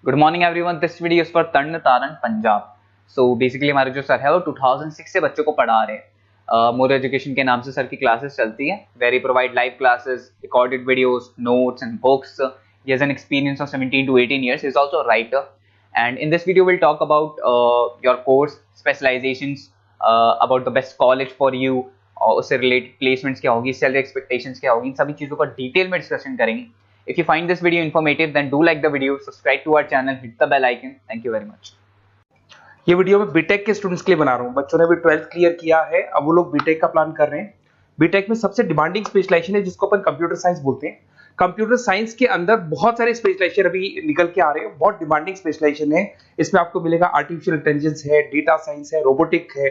Good morning everyone, this video is for Taran Taran Punjab. So basically हमारे जो sir है वो 2006 से बच्चों को पढ़ा रहे हैं। मोर एजुकेशन के नाम से सर की क्लासेस चलती है, very provide live classes, recorded videos, notes and books. He has an experience of 17 to 18 years. He's also a writer. And in this video, we'll talk about your course, specializations, about the best college for you, और उससे related placements क्या होगी, salary expectations क्या होगी, इन सभी चीज़ों का detail में डिस्कशन करेंगे। If you find this video informative, then do like the video, subscribe to our channel, hit the bell icon. Thank you very much. ये वीडियो मैं बीटेक के स्टूडेंट्स के लिए बना रहा हूँ। बच्चों ने भी 12th क्लियर किया है, अब वो लोग बीटेक का प्लान कर रहे हैं। बीटेक में सबसे डिमांडिंग स्पेशलाइजेशन है जिसको अपन कंप्यूटर साइंस बोलते हैं। कंप्यूटर साइंस के अंदर बहुत सारे स्पेशलाइजेशन अभी निकल के आ रहे हैं, बहुत डिमांडिंग स्पेशलाइजेशन है। इसमें आपको मिलेगा आर्टिफिशियल इंटेलिजेंस है, डेटा साइंस है, रोबोटिक है,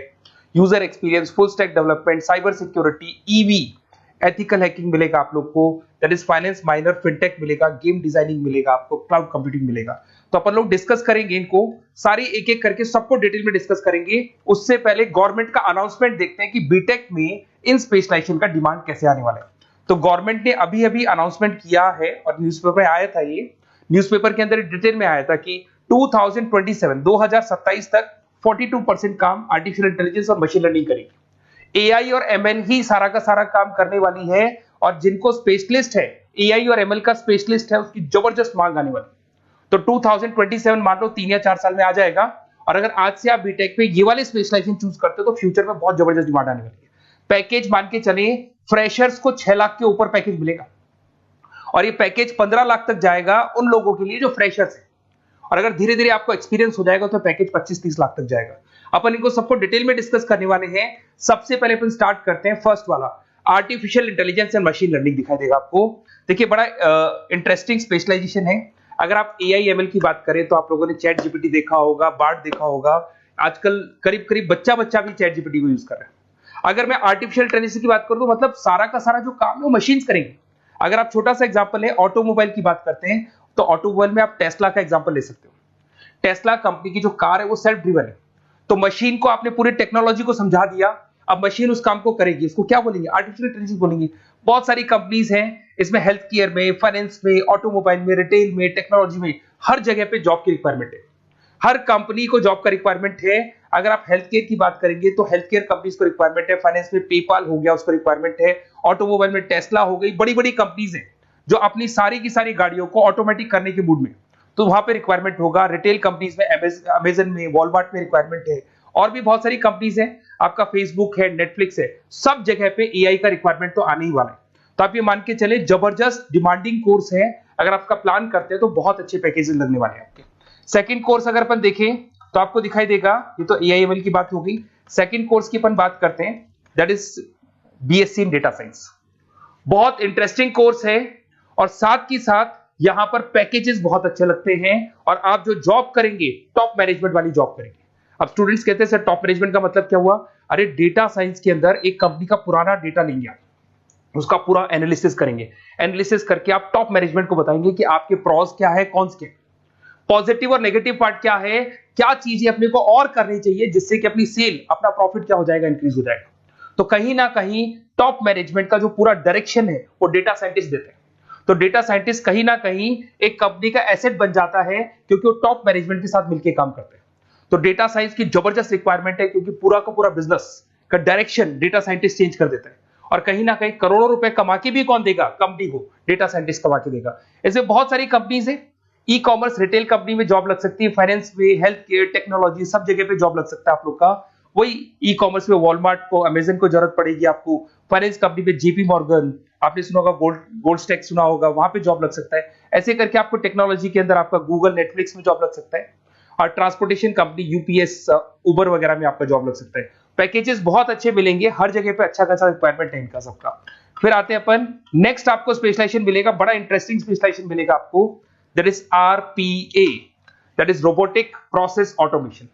user experience, full stack development, cyber security, EV, ethical hacking मिलेगा आप लोग को, that is finance minor, fintech मिलेगा, गेम डिजाइनिंग मिलेगा आपको, क्लाउड कंप्यूटिंग मिलेगा। तो अपन लोग डिस्कस करेंगे इनको सारी एक एक करके, सबको डिटेल में डिस्कस करेंगे। उससे पहले गवर्नमेंट का अनाउंसमेंट देखते हैं कि बीटेक में इन स्पेशलाइजेशन का डिमांड कैसे आने वाला है। तो गवर्नमेंट ने अभी अभी अनाउंसमेंट किया है और न्यूज़पेपर में आया था, ये न्यूज़पेपर के अंदर डिटेल में आया था कि 2027 तक 42% काम आर्टिफिशियल इंटेलिजेंस और मशीन लर्निंग करेगी। एआई और एमएल ही सारा का सारा काम करने वाली है, और जिनको स्पेशलिस्ट है, एआई और एमएल का स्पेशलिस्ट है, उसकी जबरदस्त मांग आने वाली। तो 2027 मान लो 3 या 4 साल में आ जाएगा। और अगर आज से आप बीटेक पे ये वाले स्पेशलाइजेशन चूज करते हो तो फ्यूचर में बहुत जबरदस्त डिमांड आने वाली है। पैकेज मान के चले, फ्रेशर्स को 6 लाख के ऊपर पैकेज मिलेगा, और ये पैकेज 15 लाख तक जाएगा उन लोगों के लिए जो फ्रेशर्स है। और अगर धीरे धीरे आपको एक्सपीरियंस हो जाएगा तो पैकेज 25-30 लाख तक जाएगा। अपन इनको सबको डिटेल में डिस्कस करने वाले हैं। सबसे पहले अपन स्टार्ट करते हैं फर्स्ट वाला, artificial intelligence and machine learning दिखाई देगा आपको। देखिए बड़ा इंटरेस्टिंग स्पेशलाइजेशन है। अगर आप एआई एमएल की बात करें तो आप लोगों ने चैट जीपीटी देखा होगा, बार्ड देखा होगा। आजकल करीब करीब बच्चा भी चैट जीपीटी को यूज कर रहा है। अगर मैं आर्टिफिशियल इंटेलिजेंस की बात करूं तो मतलब सारा का सारा जो काम है वो मशीन्स करेंगे। अगर आप छोटा सा एग्जांपल है, ऑटोमोबाइल की बात करते हैं तो ऑटोमोबाइल में आप टेस्ला का एग्जांपल ले सकते हो। टेस्ला कंपनी की जो कार है वो सेल्फ ड्रिवन है। तो मशीन को आपने पूरी टेक्नोलॉजी को समझा दिया, अब मशीन उस काम को करेगी। इसको क्या बोलेंगे? आर्टिफिशियल इंटेलिजेंस बोलेंगे। बहुत सारी कंपनीज हैं इसमें, हेल्थ केयर में, फाइनेंस में, ऑटोमोबाइल में, रिटेल में, टेक्नोलॉजी में, हर जगह पे जॉब की रिक्वायरमेंट है। हर कंपनी को जॉब का रिक्वायरमेंट है। अगर आप हेल्थ केयर की बात करेंगे तो हेल्थ केयर कंपनीज को रिक्वायरमेंट है, फाइनेंस में पेपाल हो गया उसको रिक्वायरमेंट है, ऑटोमोबाइल में टेस्ला हो गई, बड़ी बड़ी कंपनीज हैं जो अपनी सारी की सारी गाड़ियों को ऑटोमेटिक करने के मूड में, तो वहां पे रिक्वायरमेंट होगा। रिटेल कंपनीज में, अमेजन में, वॉलमार्ट में रिक्वायरमेंट है, और भी बहुत सारी कंपनीज हैं, आपका फेसबुक है, नेटफ्लिक्स है, सब जगह पे एआई का रिक्वायरमेंट तो आने ही वाला है। तो आप ये मान के चले जबरदस्त डिमांडिंग कोर्स है। अगर आपका प्लान करते हैं तो बहुत अच्छे पैकेजेस लगने वाले हैं आपके। सेकंड कोर्स अगर अपन देखें तो आपको दिखाई देगा, ये तो एआई एमएल की बात हो गई। सेकंड कोर्स की अपन बात करते हैं, that is BSc in data science. बहुत इंटरेस्टिंग कोर्स है, और साथ ही साथ यहां पर पैकेजेस बहुत अच्छे लगते हैं, और आप जो जॉब करेंगे टॉप मैनेजमेंट वाली जॉब करेंगे। अब स्टूडेंट्स कहते हैं सर टॉप मैनेजमेंट का मतलब क्या हुआ? अरे डेटा साइंस के अंदर एक कंपनी का पुराना डेटा लेंगे आप, उसका पूरा एनालिसिस करेंगे, एनालिसिस करके आप टॉप मैनेजमेंट को बताएंगे कि आपके प्रॉस क्या है, कॉन्स क्या है, पॉजिटिव और नेगेटिव पार्ट क्या है, क्या चीजें अपने को और करनी चाहिए जिससे कि अपनी सेल, अपना प्रॉफिट क्या हो जाएगा, इंक्रीज हो जाएगा। तो कहीं ना कहीं टॉप मैनेजमेंट का जो पूरा डायरेक्शन है वो डेटा साइंटिस्ट देते हैं। तो डेटा साइंटिस्ट कहीं ना कहीं एक कंपनी का एसेट बन जाता है, क्योंकि वो टॉप मैनेजमेंट के साथ मिलकर काम करते हैं। तो डेटा साइंस की जबरदस्त रिक्वायरमेंट है, क्योंकि पूरा का पूरा बिजनेस का डायरेक्शन डेटा साइंटिस्ट चेंज कर देता है। और कहीं ना कहीं करोड़ों रुपए कमा के भी कौन देगा? कंपनी को डेटा साइंटिस्ट कमा के देगा। ऐसे बहुत सारी कंपनीज है, ई कॉमर्स, रिटेल कंपनी में जॉब लग सकती है, फाइनेंस में, हेल्थ केयर, टेक्नोलॉजी, सब जगह पे जॉब लग सकता है आप लोग का। वही ई कॉमर्स में वॉलमार्ट को, अमेजन को जरूरत पड़ेगी आपको। फाइनेंस कंपनी में जेपी मॉर्गन, आपने सुना होगा, गोल्ड स्टैक सुना होगा, वहां पे जॉब लग सकता है। ऐसे करके आपको टेक्नोलॉजी के अंदर आपका गूगल, नेटफ्लिक्स में जॉब लग सकता है। और ट्रांसपोर्टेशन कंपनी, यूपीएस, उबर वगैरह में आपका जॉब लग सकता है। पैकेजेस बहुत अच्छे मिलेंगे, हर जगह पे अच्छा खासा रिक्वायरमेंट है इनका सबका। फिर आते हैं अपन नेक्स्ट, आपको स्पेशलाइजेशन मिलेगा, बड़ा इंटरेस्टिंग स्पेशलाइजेशन मिलेगा आपको, that is RPA, that is robotic process automation.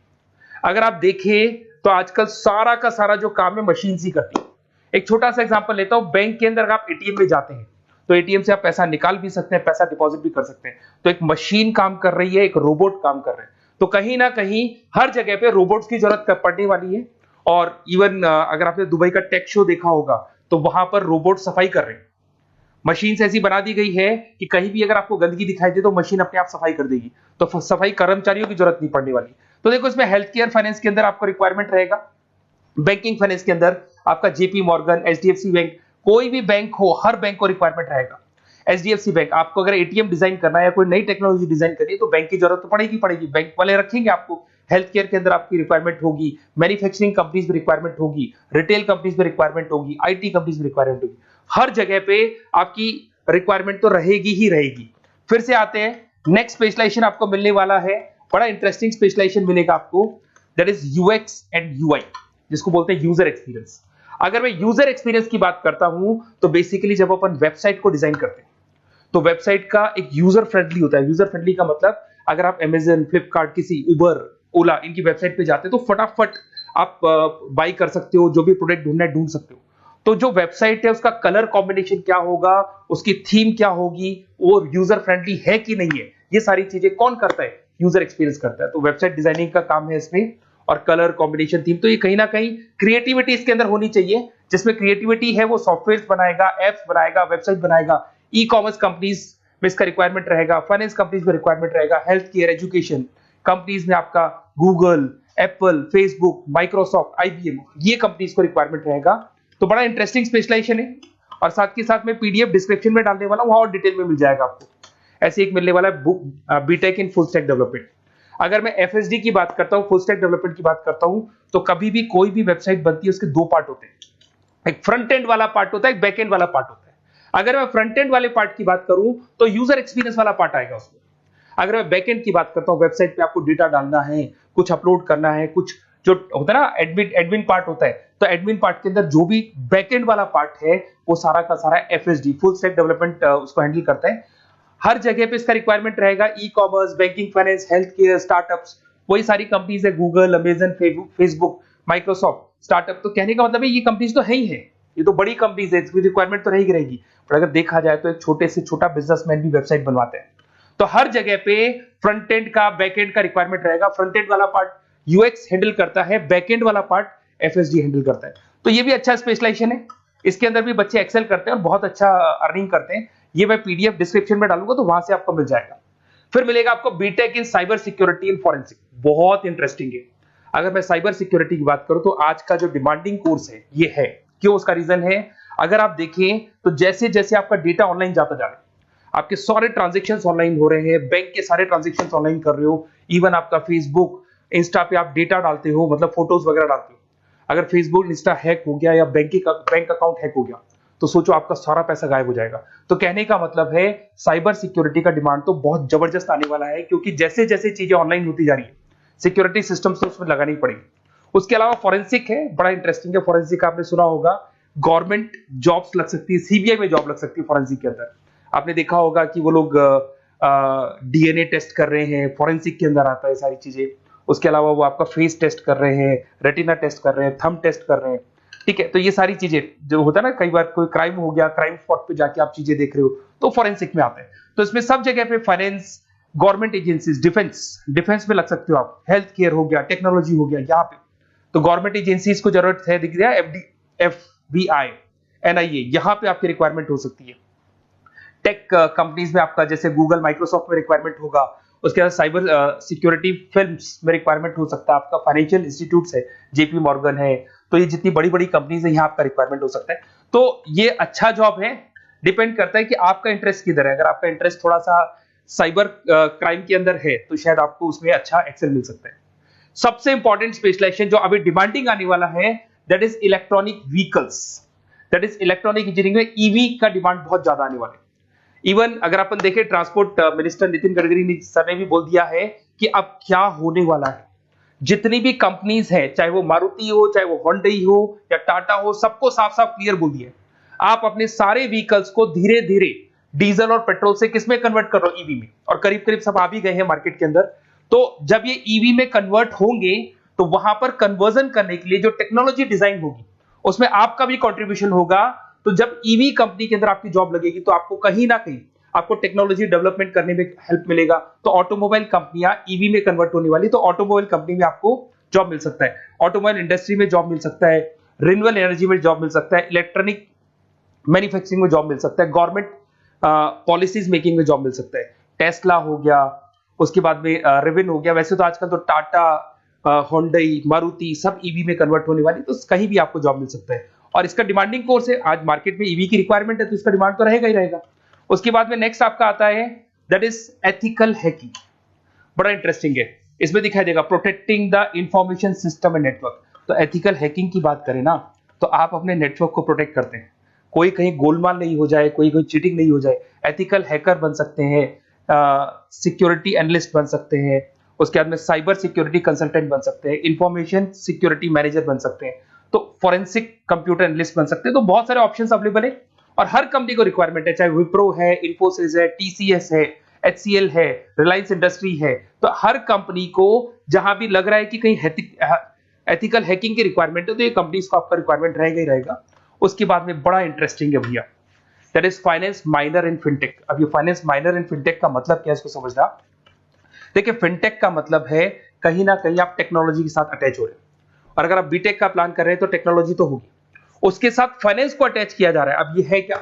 अगर आप देखें तो आजकल सारा का सारा जो काम है मशीन ही करती है। एक छोटा सा एग्जांपल लेता हूं, बैंक के अंदर अगर आप एटीएम में जाते हैं तो एटीएम से आप पैसा निकाल भी सकते हैं, पैसा डिपॉजिट भी कर सकते हैं। तो एक मशीन काम कर रही है, एक रोबोट काम कर रहे हैं। तो कहीं ना कहीं हर जगह पे रोबोट्स की जरूरत पड़ने वाली है। और इवन अगर आपने दुबई का टेक शो देखा होगा तो वहां पर रोबोट सफाई कर रहे हैं। मशीन ऐसी बना दी गई है कि कहीं भी अगर आपको गंदगी दिखाई दे तो मशीन अपने आप सफाई कर देगी, तो सफाई कर्मचारियों की जरूरत नहीं पड़ने वाली। तो देखो इसमें हेल्थ केयर फाइनेंस के अंदर आपको रिक्वायरमेंट रहेगा, बैंकिंग फाइनेंस के अंदर आपका जेपी मॉर्गन, एचडीएफसी बैंक, कोई भी बैंक हो, हर बैंक को रिक्वायरमेंट रहेगा। एचडीएफसी बैंक, आपको अगर एटीएम डिजाइन करना है या कोई नई टेक्नोलॉजी डिजाइन करनी है तो बैंक की जरूरत तो पड़ेगी, बैंक वाले रखेंगे आपको। हेल्थ केयर के अंदर आपकी रिक्वायरमेंट होगी, मैन्युफैक्चरिंग कंपनीज में रिक्वायरमेंट होगी, रिटेल कंपनीज में रिक्वायरमेंट होगी, आईटी कंपनीज में रिक्वायरमेंट होगी, हर जगह पे आपकी रिक्वायरमेंट तो रहेगी ही रहेगी। फिर से आते हैं, नेक्स्ट स्पेशलाइजेशन आपको मिलने वाला है, बड़ा इंटरेस्टिंग स्पेशलाइजेशन मिलेगा आपको, that is UX and UI, जिसको बोलते हैं यूजर एक्सपीरियंस। अगर मैं यूजर एक्सपीरियंस की बात करता हूं तो बेसिकली जब अपन वेबसाइट को डिजाइन करते हैं तो वेबसाइट का एक यूजर फ्रेंडली होता है। यूजर फ्रेंडली का मतलब अगर आप अमेजन, फ्लिपकार्ट, किसी उबर, ओला, इनकी वेबसाइट पे जाते हो तो फटाफट आप बाई कर सकते हो, जो भी प्रोडक्ट ढूंढना है ढूंढ सकते हो। तो जो वेबसाइट है उसका कलर कॉम्बिनेशन क्या होगा, उसकी थीम क्या होगी, वो यूजर फ्रेंडली है कि नहीं है, ये सारी चीजें कौन करता है, यूजर एक्सपीरियंस करता है। तो वेबसाइट डिजाइनिंग का काम है इसमें, और कलर कॉम्बिनेशन, थीम, तो ये कहीं ना कहीं क्रिएटिविटी इसके अंदर होनी चाहिए। जिसमें क्रिएटिविटी है वो सॉफ्टवेयर बनाएगा, एप्स बनाएगा, वेबसाइट बनाएगा। ई कॉमर्स कंपनीज में इसका रिक्वायरमेंट रहेगा, फाइनेंस कंपनीज में रिक्वायरमेंट रहेगा, हेल्थ केयर, एजुकेशन कंपनीज में आपका Google, Apple, Facebook, Microsoft, IBM, ये कंपनीज को रिक्वायरमेंट रहेगा। तो बड़ा इंटरेस्टिंग स्पेशलाइजेशन है, और साथ के साथ में पीडीएफ डिस्क्रिप्शन में डालने वाला हूं, वहां और डिटेल में मिल जाएगा आपको। ऐसे एक मिलने वाला है book, BTech in full stack development. अगर मैं एफएसडी की बात करता हूं, फुल स्टैक डेवलपमेंट की बात करता हूं, तो कभी भी कोई भी वेबसाइट बनती है उसके दो पार्ट होते हैं, एक फ्रंट एंड वाला पार्ट होता है, एक बैक एंड वाला पार्ट होता है। अगर मैं फ्रंट एंड वाले पार्ट की बात करूं तो यूजर एक्सपीरियंस वाला पार्ट आएगा उसमें। अगर मैं बैक एंड की बात करता हूं, वेबसाइट पे आपको डेटा डालना है, कुछ अपलोड करना है, कुछ जो होता है ना एडमिन पार्ट होता है, तो एडमिन पार्ट के अंदर जो भी बैक एंड वाला पार्ट है वो सारा का सारा एफएसडी, फुल स्टैक डेवलपमेंट, उसको हैंडल करता है। हर जगह पे इसका रिक्वायरमेंट रहेगा। E commerce, banking, finance, health care, startups, वही सारी कंपनीज है, Google, Amazon, Facebook, Microsoft, startup. तो कहने का मतलब है ये कंपनीज तो है ही है, ये तो बड़ी कंपनीज है, इसकी रिक्वायरमेंट तो रहेगी। पर अगर देखा जाए तो एक छोटे से छोटा बिजनेसमैन भी वेबसाइट बनवाते हैं। तो हर जगह पे फ्रंट एंड का, बैक एंड का रिक्वायरमेंट रहेगा। फ्रंट एंड वाला पार्ट यूएक्स हैंडल करता है, बैक एंड वाला पार्ट एफएसडी हैंडल करता है। तो ये भी अच्छा स्पेशलाइजेशन है, इसके अंदर भी बच्चे एक्सेल करते हैं और बहुत अच्छा अर्निंग करते हैं। ये मैं पीडीएफ डिस्क्रिप्शन में डालूंगा तो वहां से आपको मिल जाएगा। फिर मिलेगा आपको BTech in cyber security and forensic, बहुत इंटरेस्टिंग है। अगर मैं साइबर सिक्योरिटी की बात करूं तो आज का जो डिमांडिंग कोर्स है ये है। क्यों? उसका रीजन है, अगर आप देखें तो जैसे जैसे आपका डेटा ऑनलाइन जाता जा रहा है, आपके सारे ट्रांजेक्शंस ऑनलाइन हो रहे हैं, बैंक के सारे ट्रांजेक्शंस ऑनलाइन कर रहे हो, इवन आपका फेसबुक, इंस्टा पे आप डेटा डालते हो, मतलब फोटोज वगैरह डालते हो। अगर फेसबुक, इंस्टा हैक हो गया या बैंक अकाउंट हैक हो गया तो सोचो आपका सारा पैसा गायब हो जाएगा। तो कहने का मतलब है साइबर सिक्योरिटी का डिमांड तो बहुत जबरदस्त आने वाला है, क्योंकि जैसे जैसे चीजें ऑनलाइन होती जा रही है सिक्योरिटी सिस्टम्स तो उसमें लगानी पड़ेगी। उसके अलावा फॉरेंसिक है, बड़ा इंटरेस्टिंग है। फॉरेंसिक आपने सुना होगा, गवर्नमेंट जॉब्स लग सकती है, सीबीआई में जॉब लग सकती है फॉरेंसिक के अंदर। आपने देखा होगा कि वो लोग डीएनए टेस्ट कर रहे हैं, फॉरेंसिक के अंदर आता है सारी चीजें। उसके अलावा वो आपका फेस टेस्ट कर रहे हैं, रेटिना टेस्ट कर रहे हैं, थंब टेस्ट कर रहे हैं, ठीक है। तो ये सारी चीजें जो होता है ना, कई बार कोई क्राइम हो गया, क्राइम स्पॉट पे जाके आप चीजें देख रहे हो तो फॉरेंसिक में आते हैं। तो इसमें सब जगह पे फाइनेंस, गवर्नमेंट एजेंसीज, डिफेंस में लग सकते हो आप, हेल्थ केयर हो गया, टेक्नोलॉजी हो गया, यहाँ पे तो गवर्नमेंट एजेंसीज को जरूरत है, दिख रहा है, एफबीआई, एनआईए, यहाँ पे आपकी रिक्वायरमेंट हो सकती है। टेक कंपनीज में आपका जैसे गूगल, माइक्रोसॉफ्ट में रिक्वायरमेंट होगा। उसके बाद साइबर सिक्योरिटी फिल्म्स में रिक्वायरमेंट हो सकता है आपका, फाइनेंशियल इंस्टीट्यूट्स है, जेपी मॉर्गन है, तो ये जितनी बड़ी बड़ी कंपनीज है यहाँ आपका रिक्वायरमेंट हो सकता है। तो ये अच्छा जॉब है, डिपेंड करता है कि आपका इंटरेस्ट किधर है। अगर आपका इंटरेस्ट थोड़ा सा साइबर क्राइम के अंदर है तो शायद आपको उसमें अच्छा एक्सेल मिल सकता है। सबसे इंपॉर्टेंट स्पेशलाइजेशन जो अभी डिमांडिंग आने वाला है, that is electronic vehicles, that is electronic engineering में ईवी का डिमांड बहुत ज्यादा आने वाला है। इवन अगर अपन देखें, transport minister Nitin Gadkari sir ने भी बोल दिया है कि अब क्या होने वाला है, जितनी भी कंपनीज है, चाहे वो मारुति हो, चाहे वो होंडई हो या टाटा हो, सबको साफ साफ क्लियर बोल दिया, आप अपने सारे व्हीकल्स को धीरे धीरे डीजल और पेट्रोल से किसमें कन्वर्ट कर रहे हो, ईवी में। और करीब करीब सब आ भी गए हैं मार्केट के अंदर। तो जब ये ईवी में कन्वर्ट होंगे तो वहां पर कन्वर्जन करने के लिए जो टेक्नोलॉजी डिजाइन होगी उसमें आपका भी कंट्रीब्यूशन होगा। तो जब ईवी कंपनी के अंदर आपकी जॉब लगेगी तो आपको कहीं ना कहीं आपको टेक्नोलॉजी डेवलपमेंट करने में हेल्प मिलेगा। तो ऑटोमोबाइल कंपनियां ईवी में कन्वर्ट होने वाली, तो ऑटोमोबाइल कंपनी में आपको जॉब मिल सकता है, ऑटोमोबाइल इंडस्ट्री में जॉब मिल सकता है, रिन्यूएबल एनर्जी में जॉब मिल सकता है, इलेक्ट्रॉनिक मैन्युफैक्चरिंग में जॉब मिल सकता है, गवर्नमेंट पॉलिसीज मेकिंग में जॉब मिल सकता है, टेस्ला हो गया, उसके बाद में रिविन हो गया। वैसे तो आजकल तो टाटा, होंडई, मारुति सब ईवी में कन्वर्ट होने वाली, तो कहीं भी आपको जॉब मिल सकता है। और इसका डिमांडिंग कोर्स है, आज मार्केट में ईवी की रिक्वायरमेंट है तो इसका डिमांड तो रहेगा ही रहेगा। उसके बाद में नेक्स्ट आपका आता है दैट इज एथिकल हैकिंग। बड़ा इंटरेस्टिंग है, इसमें दिखाई देगा protecting the information system and network. तो एथिकल हैकिंग की बात करें ना, तो आप अपने नेटवर्क को प्रोटेक्ट करते हैं, कोई कहीं गोलमाल नहीं हो जाए, कोई चीटिंग नहीं हो जाए। एथिकल हैकर बन सकते हैं, सिक्योरिटी एनालिस्ट बन सकते हैं, उसके बाद में साइबर सिक्योरिटी कंसल्टेंट बन सकते हैं, इंफॉर्मेशन सिक्योरिटी मैनेजर बन सकते हैं, तो फॉरेंसिक कंप्यूटर एनालिस्ट बन सकते हैं। तो बहुत सारे ऑप्शंस अवेलेबल है और हर कंपनी को रिक्वायरमेंट है, चाहे विप्रो है, इन्फोसिस है, टीसीएस है, HCL है, रिलायंस इंडस्ट्री है। तो हर कंपनी को जहां भी लग रहा है कि कहीं एथिकल हैकिंग की रिक्वायरमेंट है तो ये कंपनीज को आपका रिक्वायरमेंट रहेगा ही रहेगा। उसके बाद में बड़ा इंटरेस्टिंग है भैया, that is finance minor in fintech. अब ये फाइनेंस माइनर इन फिनटेक का मतलब क्या है, इसको समझना। देखिए, फिनटेक का मतलब है कहीं ना कहीं आप टेक्नोलॉजी के साथ अटैच हो रहे हैं, और अगर आप बीटेक का प्लान कर रहे हैं तो टेक्नोलॉजी तो होगी, उसके साथ फाइनेंस को अटैच किया जा रहा है। अब ये है क्या,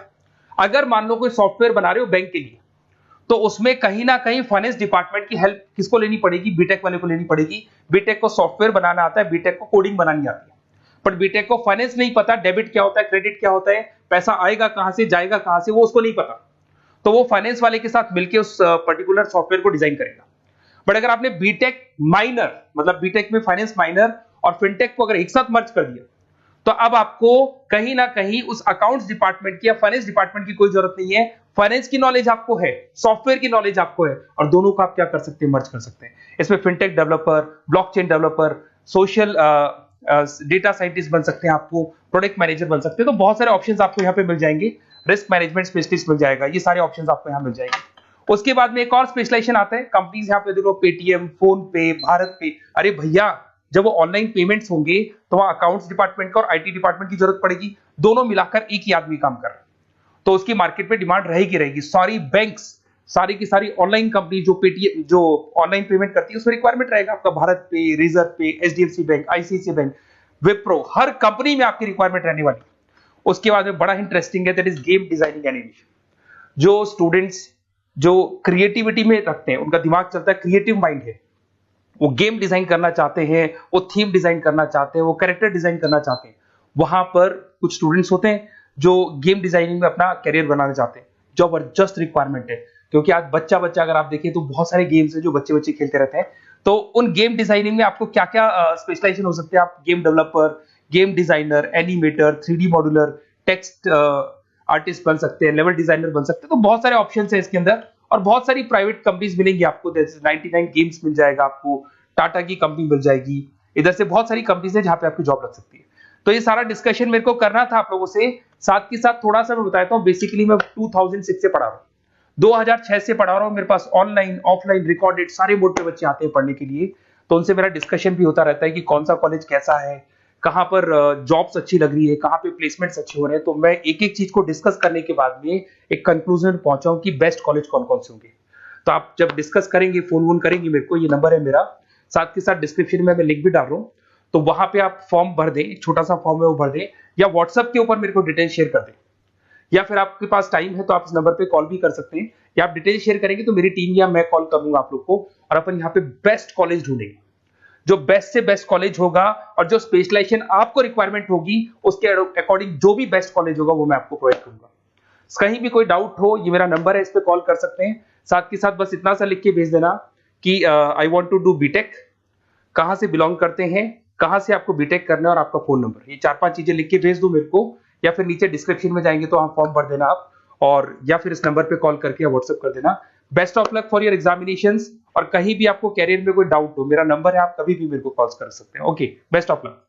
अगर मान लो कोई सॉफ्टवेयर बना रहे हो बैंक के लिए, तो उसमें कहीं ना कहीं फाइनेंस डिपार्टमेंट की हेल्प किसको लेनी पड़ेगी, बीटेक वाले को लेनी पड़ेगी। बीटेक को सॉफ्टवेयर बनाना आता है, बीटेक को कोडिंग बनानी आती है, पर बीटेक को फाइनेंस नहीं पता, डेबिट क्या होता है, क्रेडिट क्या होता है, पैसा आएगा कहां से, जाएगा कहां से, वो उसको नहीं पता। तो वो फाइनेंस वाले के साथ मिलकर उस पर्टिकुलर सॉफ्टवेयर को डिजाइन करेगा। बट अगर आपने बीटेक माइनर, मतलब बीटेक में फाइनेंस माइनर और फिनटेक को अगर एक साथ मर्ज कर दिया, तो अब आपको कहीं ना कहीं उस अकाउंट्स डिपार्टमेंट की या फाइनेंस डिपार्टमेंट की कोई जरूरत नहीं है। फाइनेंस की नॉलेज आपको है, सॉफ्टवेयर की नॉलेज आपको है, और दोनों को आप क्या कर सकते हैं, मर्ज कर सकते हैं। इसमें fintech developer, blockchain developer, social data scientist बन सकते हैं, आपको प्रोडक्ट मैनेजर बन सकते हैं। तो बहुत सारे ऑप्शंस आपको यहाँ पे मिल जाएंगे, रिस्क मैनेजमेंट स्पेशलिस्ट मिल जाएगा, ये सारे ऑप्शंस आपको यहाँ मिल जाएंगे। उसके बाद में एक और स्पेशलाइजेशन आता है, कंपनीज यहाँ पे देखो, पेटीएम, फोन पे, भारत पे। अरे भैया, जब वो ऑनलाइन पेमेंट्स होंगे तो वहां अकाउंट्स डिपार्टमेंट का और आईटी डिपार्टमेंट की जरूरत पड़ेगी, दोनों मिलाकर एक ही आदमी काम कर रहा है, तो उसकी मार्केट में डिमांड रहेगी रहेगी। सारी बैंक्स, सारी की सारी ऑनलाइन कंपनी जो पेटीएम, जो ऑनलाइन पेमेंट करती है, उसमें रिक्वायरमेंट रहेगा आपका। Bharat pay, Razorpay, HDFC bank, ICICI bank, Wipro, हर कंपनी में आपकी रिक्वायरमेंट रहने वाली। उसके बाद में बड़ा इंटरेस्टिंग है, that is game designing animation. जो स्टूडेंट्स जो क्रिएटिविटी में रखते हैं, उनका दिमाग चलता है, क्रिएटिव माइंड है, वो गेम डिजाइन करना चाहते हैं, वो थीम डिजाइन करना चाहते हैं, वो कैरेक्टर डिजाइन करना चाहते हैं, वहां पर कुछ स्टूडेंट्स होते हैं जो गेम डिजाइनिंग में अपना करियर बनाना चाहते हैं। जबरदस्त रिक्वायरमेंट है, क्योंकि आज बच्चा अगर आप देखें तो बहुत सारे गेम्स हैं जो बच्चे खेलते रहते हैं। तो उन गेम डिजाइनिंग में आपको क्या क्या स्पेशलाइजेशन हो सकते हैं, आप game developer, game designer, animator, 3D modular, text artist बन सकते हैं, लेवल डिजाइनर बन सकते हैं। तो बहुत सारे ऑप्शन है इसके अंदर, और बहुत सारी प्राइवेट कंपनीज मिलेंगी आपको, जैसे 99 गेम्स मिल जाएगा आपको, टाटा की कंपनी मिल जाएगी, इधर से बहुत सारी कंपनीज है जहां पे आपकी जॉब लग सकती है। तो ये सारा डिस्कशन मेरे को करना था आप लोगों से, साथ के साथ थोड़ा सा मैं बताता हूँ। बेसिकली मैं 2006 से पढ़ा रहा हूँ, 2006 से पढ़ा रहा हूँ। मेरे पास ऑनलाइन, ऑफलाइन, रिकॉर्डेड सारे मोड पे बच्चे आते हैं पढ़ने के लिए, तो उनसे मेरा डिस्कशन भी होता रहता है कि कौन सा कॉलेज कैसा है, कहां पर जॉब्स अच्छी लग रही है, कहां पे प्लेसमेंट्स अच्छे हो रहे हैं। तो मैं एक एक चीज को डिस्कस करने के बाद में एक कंक्लूजन पहुंचा हूं कि बेस्ट कॉलेज कौन कौन से होंगे। तो आप जब डिस्कस करेंगे, फोन वोन करेंगे मेरे को, ये नंबर है मेरा, साथ के साथ डिस्क्रिप्शन में मैं लिंक भी डाल रहा हूँ, तो वहां पे आप फॉर्म भर दें, एक छोटा सा फॉर्म है वो भर दें, या व्हाट्सएप के ऊपर मेरे को डिटेल शेयर कर दें, या फिर आपके पास टाइम है तो आप इस नंबर पे कॉल भी कर सकते हैं, या आप डिटेल शेयर करेंगे तो मेरी टीम या मैं कॉल करूंगा आप लोग को, और अपन यहाँ पे बेस्ट कॉलेज ढूंढेंगे। जो बेस्ट से बेस्ट कॉलेज होगा और जो स्पेशलाइजेशन आपको रिक्वायरमेंट होगी उसके अकॉर्डिंग जो भी बेस्ट कॉलेज होगा वो मैं आपको प्रोवाइड करूंगा। कहीं भी कोई डाउट हो, ये मेरा नंबर है, इस पे कॉल कर सकते हैं। साथ के साथ बस इतना सा लिख के भेज देना कि I want to do BTech, कहां से बिलोंग करते हैं, कहां से आपको बीटेक करना है, और आपका फोन नंबर, ये 4-5 चीजें लिख के भेज दो मेरे को, या फिर नीचे डिस्क्रिप्शन में जाएंगे तो आप फॉर्म भर देना आप, और या फिर इस नंबर पे कॉल करके या व्हाट्सएप कर देना। Best of luck for your examinations, और कहीं भी आपको कैरियर में कोई डाउट हो, मेरा नंबर है, आप कभी भी मेरे को कॉल कर सकते हैं। Okay, best of luck.